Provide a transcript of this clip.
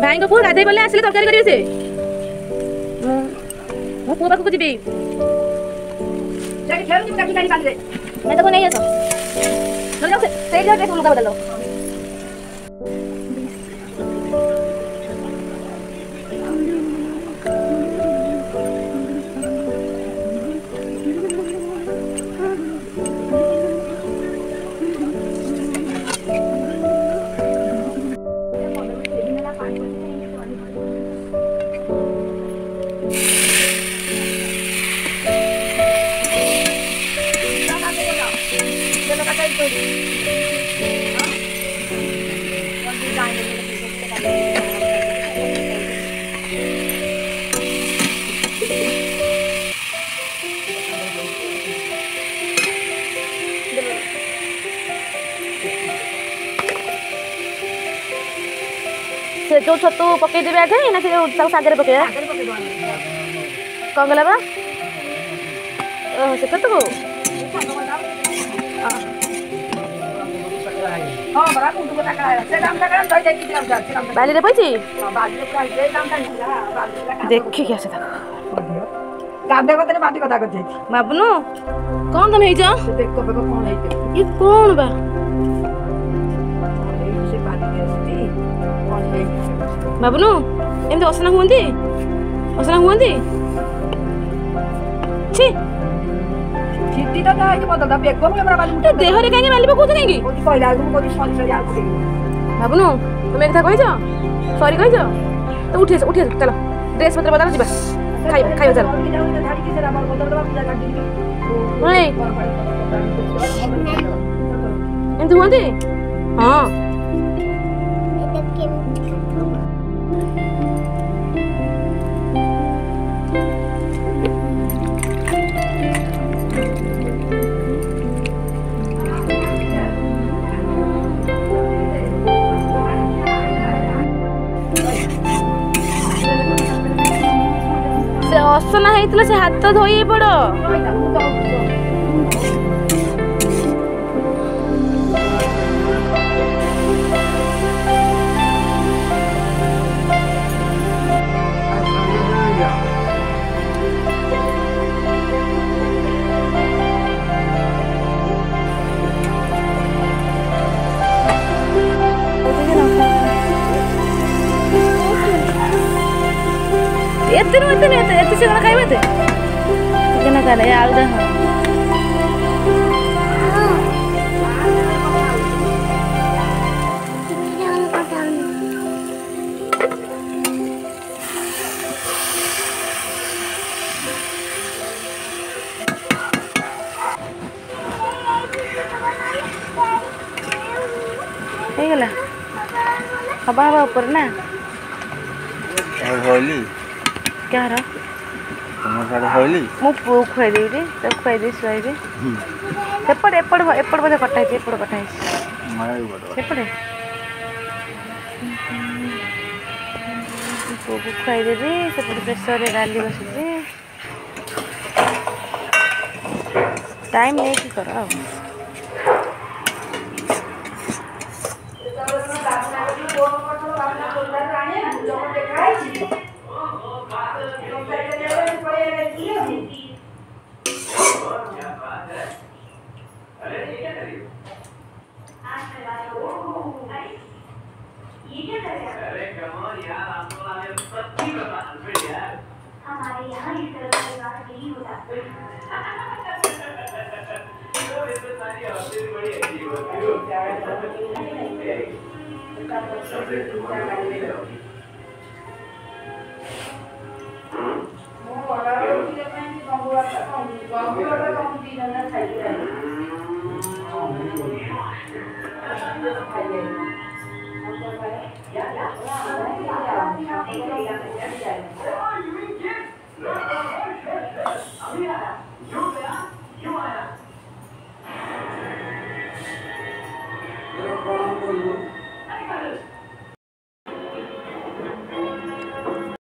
भाई को पुआ गाधे बोले आसले तरकारी करिवे से मो पुआ पाखु जीबी जाके खेल की गाड़ी बांध दे मैं तो को नहीं आसो चल जाओ से जाओ ड्रेस लुगा बदल लो से जो छतु पकई देबे आगे ना से सागरे पकई कौन गला बा से कत को हां बड़ा कुंडू को टाका से दाम टाका दई जाई दिलाम जा बाली रे पैछि हां बाली रे प्राइस दे दाम टाका देखि के से गांधे को तेरे बाटी कथा कर जाई बाबुनु कौन तुम हेजा देखो देखो कौन हेते ई कौन बा से बाटी के कौन हे बाबुनु एमते असना हुंदी छी छिट्टी तो आइ बददा बेगो हमरा बाली मुटे देह रे काहे बाली पकोत काहे कोइ कहला को कोइ सॉरी यार को बाबुनु तुम एक था कहिजा सॉरी कहिजा तो उठे चलो ड्रेस पत्र बदल जिबा खाइबा चल धाड़ी के हमरा बदल दबा पूजा कर दी ओए एमते हुंदी हां असना हेतला से हाथ धोई पड़ एते से खाइबे ते केना करे आलू दे हे गला हवा ऊपर ना होली क्या रहा तुम्हारे होली मु पु खुआई दे रे तब खुआई दे सुआई दे एपड़ बजे कटाई दे एपड़ कटाई मारे बड़ एपड़ पु खुआई दे रे से पड़ प्रेशर रे डाली बस दे टाइम नहीं की करो हमारे यहाँ इस तरह का विवाह नहीं होता।